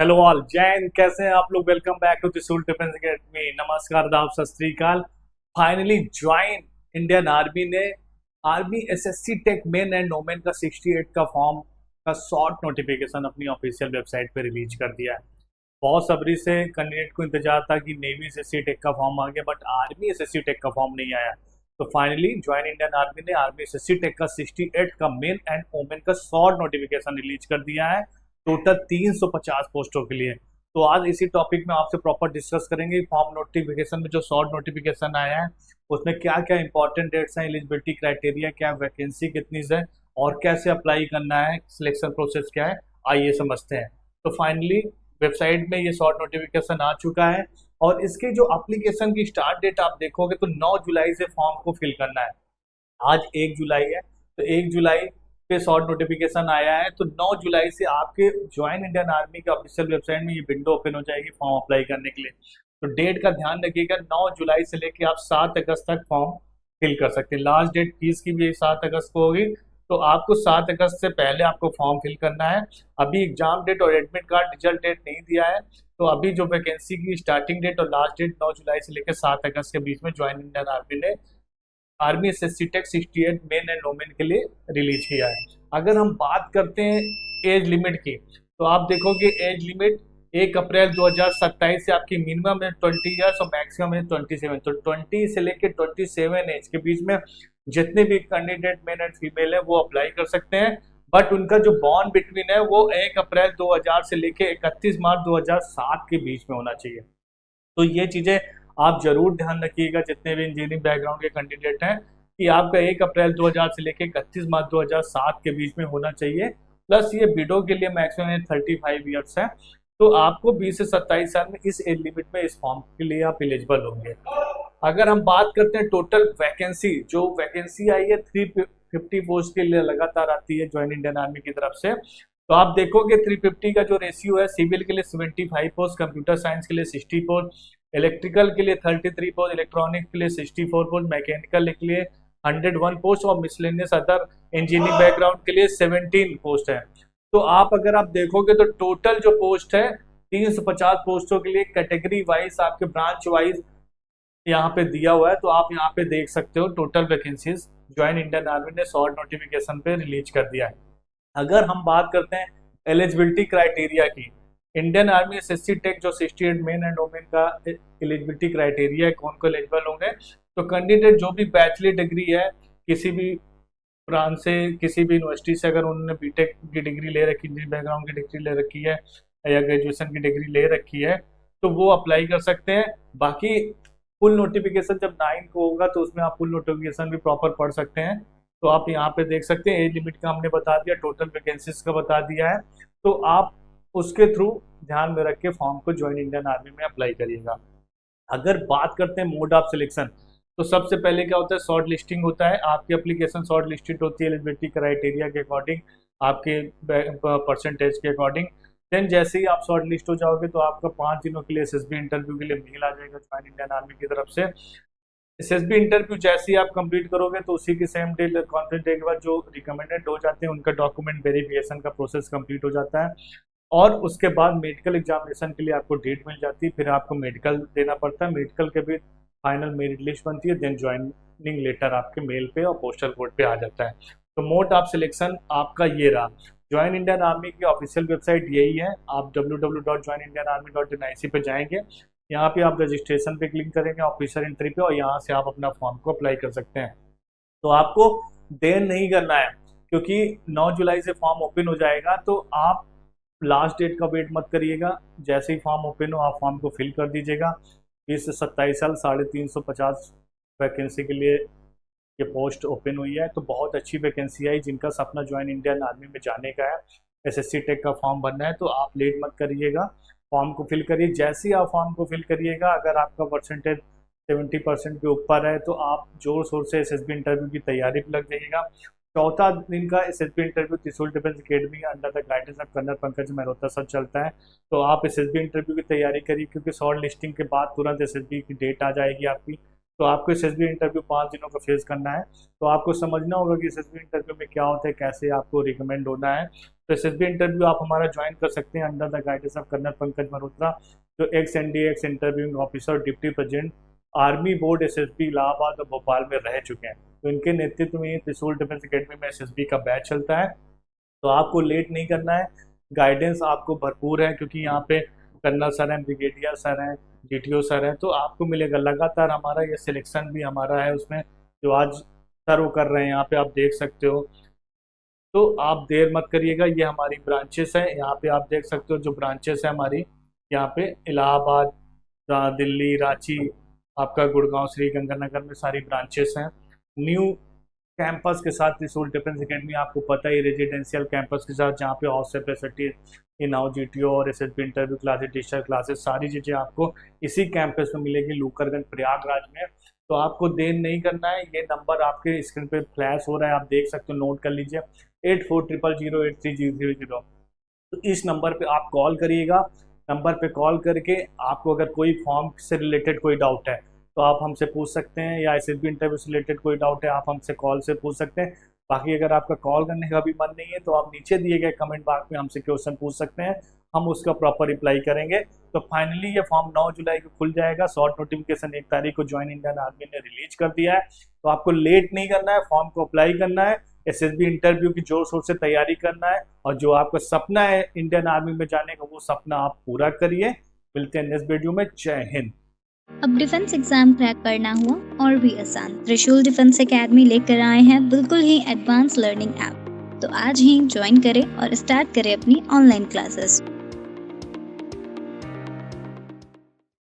Hello all Jain, कैसे हैं आप लोग। वेलकम बैक टू त्रिशूल डिफेंस अकेडमी। नमस्कार, आदाब, सत श्री अकाल। फाइनली ज्वाइन इंडियन आर्मी ने army SSC tech main and women का 68 का फॉर्म का शॉर्ट नोटिफिकेशन अपनी ऑफिशियल वेबसाइट पे रिलीज कर दिया है। बहुत सब्री से कैंडिडेट को इंतजार था कि नेवी एसएससी टेक का फॉर्म आ गया, बट आर्मी एसएससी टेक का फॉर्म नहीं आया। तो फाइनली ज्वाइन इंडियन आर्मी ने आर्मी एसएससी टेक का 68 का मेन एंड वोमेन का शॉर्ट नोटिफिकेशन रिलीज कर दिया है, टोटल 350 पोस्टों के लिए। तो आज इसी टॉपिक में आपसे प्रॉपर डिस्कस करेंगे। फॉर्म नोटिफिकेशन में जो शॉर्ट नोटिफिकेशन आया है उसमें क्या क्या इंपॉर्टेंट डेट्स हैं, एलिजिबिलिटी क्राइटेरिया क्या, वैकेंसी कितनी है और कैसे अप्लाई करना है, सिलेक्शन प्रोसेस क्या है, आइए समझते हैं। तो फाइनली वेबसाइट में ये शॉर्ट नोटिफिकेशन आ चुका है और इसकी जो एप्लीकेशन की स्टार्ट डेट आप देखोगे तो 9 जुलाई से फॉर्म को फिल करना है। आज 1 जुलाई है, तो 1 जुलाई पे शॉर्ट नोटिफिकेशन आया है। तो 9 जुलाई से आपके ज्वाइन इंडियन आर्मी के ऑफिशियल वेबसाइट में ये विंडो ओपन हो जाएगी फॉर्म अप्लाई करने के लिए। तो डेट का ध्यान रखिएगा, 9 जुलाई से लेके आप 7 अगस्त तक फॉर्म फिल कर सकते हैं। लास्ट डेट फीस की भी 7 अगस्त को होगी, तो आपको 7 अगस्त से पहले आपको फॉर्म फिल करना है। अभी एग्जाम डेट और एडमिट कार्ड रिजल्ट डेट नहीं दिया है, तो अभी जो वैकेंसी की स्टार्टिंग डेट और लास्ट डेट 9 जुलाई से लेकर 7 अगस्त के बीच में ज्वाइन इंडियन आर्मी ने army SSC tech 68 main and women के लिए रिलीज किया है। अगर हम बात करते हैं एज लिमिट की, तो आप देखोगे एज लिमिट 1 अप्रैल 2027 से आपकी मिनिमम है 20 ईयर्स और मैक्सिमम है 27। तो 20 से लेकर 27 एज के बीच में जितने भी कैंडिडेट मेन एंड फीमेल है वो अप्लाई कर सकते हैं। बट उनका जो बॉर्न बिटवीन है वो 1 अप्रैल 2000 से लेकर 31 मार्च 2007 के बीच में होना चाहिए। तो ये चीजें आप जरूर ध्यान रखिएगा जितने भी इंजीनियरिंग बैकग्राउंड के कैंडिडेट हैं, कि आपका 1 अप्रैल 2000 से लेकर 31 मार्च 2007 के बीच में होना चाहिए। प्लस ये विडो के लिए मैक्सिमम 35 ईयर्स है। तो आपको 20 से 27 साल में इस एज लिमिट में इस फॉर्म के लिए आप एलिजिबल होंगे। अगर हम बात करते हैं टोटल वैकेंसी, जो वैकेंसी आई है 350 पोस्ट के लिए लगातार आती है ज्वाइन इंडियन आर्मी की तरफ से। तो आप देखोगे 350 का जो रेशियो है, सिविल के लिए 75 पोस्ट, कंप्यूटर साइंस के लिए 60 पोस्ट, इलेक्ट्रिकल के लिए 33 पोस्ट, इलेक्ट्रॉनिक के लिए 64 पोस्ट, मैकेनिकल के लिए 101 पोस्ट और मिसलेनियस अदर इंजीनियरिंग बैकग्राउंड के लिए 17 पोस्ट है। तो अगर आप देखोगे तो टोटल जो पोस्ट है 350 पोस्टों के लिए कैटेगरी वाइज आपके ब्रांच वाइज यहाँ पे दिया हुआ है। तो आप यहाँ पे देख सकते हो total vacancies join Indian army ने शॉर्ट नोटिफिकेशन पे रिलीज कर दिया है। अगर हम बात करते हैं एलिजिबिलिटी क्राइटेरिया की, इंडियन आर्मी एसएससी टेक जो 68 मेन एंड वोमेन का एलिजिबिलिटी क्राइटेरिया है, कौन को एलिजिबल होंगे। तो कैंडिडेट जो भी बैचलर डिग्री है किसी भी ब्रांच से, किसी भी यूनिवर्सिटी से, अगर उन्होंने बीटेक की डिग्री ले रखी, बैकग्राउंड की डिग्री ले रखी है या ग्रेजुएशन की डिग्री ले रखी है, तो वो अप्लाई कर सकते हैं। बाकी फुल नोटिफिकेशन जब 9 को होगा तो उसमें आप फुल नोटिफिकेशन भी प्रॉपर पढ़ सकते हैं। तो आप यहाँ पे देख सकते हैं एज लिमिट का हमने बता दिया, टोटल वैकेंसीज का बता दिया है। तो आप उसके थ्रू ध्यान में रख के फॉर्म को ज्वाइन इंडियन आर्मी में अप्लाई करिएगा। अगर बात करते हैं मोड ऑफ सिलेक्शन, तो सबसे पहले क्या होता है, शॉर्ट लिस्टिंग होता है। आपकी एप्लीकेशन शॉर्ट लिस्टेड होती है एलिजिबिलिटी क्राइटेरिया के अकॉर्डिंग, आपके परसेंटेज के अकॉर्डिंग। देन जैसे ही आप शॉर्ट लिस्ट हो जाओगे तो आपका 5 दिनों के लिए एसएसबी इंटरव्यू के लिए मेल आ जाएगा ज्वाइन इंडियन आर्मी की तरफ से। एसएसबी इंटरव्यू जैसे ही आप कंप्लीट करोगे तो उसी की सेम डे, कॉन्फ्रेंस डे के बाद जो रिकमेंडेड हो जाते हैं उनका डॉक्यूमेंट वेरिफिकेशन का प्रोसेस कंप्लीट हो जाता है और उसके बाद मेडिकल एग्जामिनेशन के लिए आपको डेट मिल जाती है। फिर आपको मेडिकल देना पड़ता है, मेडिकल के भी फाइनल मेरिट लिस्ट बनती है। देन ज्वाइनिंग लेटर आपके मेल पे और पोस्टल कोड पे आ जाता है। तो मोड ऑफ सिलेक्शन आपका ये रहा। ज्वाइन इंडियन आर्मी की ऑफिशियल वेबसाइट यही है। आप www.joinindianarmy.nic पे जाएंगे, यहाँ पे आप रजिस्ट्रेशन पे क्लिक करेंगे, ऑफिसर एंट्री पे, और यहाँ से आप अपना फॉर्म को अप्लाई कर सकते हैं। तो आपको देर नहीं करना है, क्योंकि 9 जुलाई से फॉर्म ओपन हो जाएगा। तो आप लास्ट डेट का वेट मत करिएगा, जैसे ही फॉर्म ओपन हो आप फॉर्म को फिल कर दीजिएगा। 20 से 27 साल 350 वैकेंसी के लिए ये पोस्ट ओपन हुई है। तो बहुत अच्छी वैकेंसी आई। जिनका सपना ज्वाइन इंडियन आर्मी में जाने का है, एसएससी टेक का फॉर्म भरना है, तो आप लेट मत करिएगा, फॉर्म को फिल करिए। जैसे ही आप फॉर्म को फिल करिएगा, अगर आपका परसेंटेज 70% के ऊपर है तो आप जोर शोर से एसएसबी इंटरव्यू की तैयारी पर लग जाइएगा। चौथा दिन का SSB interview Trishul defence academy under the guidance of colonel Pankaj Mehrotra sir चलता है। तो आप एसएसबी इंटरव्यू की तैयारी करिए, क्योंकि शॉर्ट लिस्टिंग के बाद तुरंत एसएसबी की डेट आ जाएगी आपकी। तो आपको एसएसबी इंटरव्यू 5 दिनों का फेस करना है। तो आपको समझना होगा कि एसएसबी इंटरव्यू में क्या होता है, कैसे आपको रिकमेंड होना है। तो एसएसबी इंटरव्यू आप हमारा ज्वाइन कर सकते हैं under the guidance of colonel Pankaj Malhotra, जो ex NDA ex interviewing officer deputy president army board SSB Allahabad और भोपाल में रह चुके हैं। तो इनके नेतृत्व में त्रिशूल डिफेंस एकेडमी में एसएसबी का बैच चलता है। तो आपको लेट नहीं करना है, गाइडेंस आपको भरपूर है, क्योंकि यहाँ पे कर्नल सर हैं, ब्रिगेडियर सर हैं, जीटीओ सर हैं, तो आपको मिलेगा लगातार। हमारा ये सिलेक्शन भी हमारा है उसमें, जो आज सर्व कर रहे हैं यहाँ पे आप देख सकते हो। तो आप देर मत करिएगा, ये हमारी ब्रांचेस हैं, यहाँ पे आप देख सकते हो जो ब्रांचेस है हमारी, यहाँ पे इलाहाबाद, दिल्ली, रांची, आपका गुड़गांव, श्रीगंगानगर में सारी ब्रांचेस हैं। न्यू कैंपस के साथ त्रिशूल डिफेंस एकेडमी आपको पता ही, रेजिडेंशियल कैंपस के साथ, जहाँ पे हॉस्टल फैसिलिटी, इनाउ जीटीओ और SSB interview classes, teacher classes, सारी चीज़ें आपको इसी कैंपस में मिलेगी, लूकरगंज प्रयागराज में। तो आपको देर नहीं करना है, ये नंबर आपके स्क्रीन पे फ्लैश हो रहा है, आप देख सकते हो, नोट कर लीजिए 8400083000। तो इस नंबर पे आप कॉल करिएगा। नंबर पे कॉल करके आपको अगर कोई फॉर्म से रिलेटेड कोई डाउट है तो आप हमसे पूछ सकते हैं, या एसएसबी इंटरव्यू से रिलेटेड कोई डाउट है आप हमसे कॉल से पूछ सकते हैं। बाकी अगर आपका कॉल करने का भी मन नहीं है तो आप नीचे दिए गए कमेंट बॉक्स में हमसे क्वेश्चन पूछ सकते हैं, हम उसका प्रॉपर रिप्लाई करेंगे। तो फाइनली ये फॉर्म 9 जुलाई को खुल जाएगा। शॉर्ट नोटिफिकेशन 1 तारीख को ज्वाइन इंडियन आर्मी ने रिलीज कर दिया है। तो आपको लेट नहीं करना है, फॉर्म को अप्लाई करना है, एसएसबी इंटरव्यू की जोर शोर से तैयारी करना है, और जो आपका सपना है इंडियन आर्मी में जाने का, वो सपना आप पूरा करिए। मिलते हैं नेक्स्ट वीडियो में। जय हिंद। अब डिफेंस एग्जाम क्रैक करना हुआ और भी आसान, त्रिशूल डिफेंस एकेडमी लेकर आए हैं बिल्कुल ही एडवांस लर्निंग ऐप। तो आज ही ज्वाइन करें और स्टार्ट करें अपनी ऑनलाइन क्लासेस।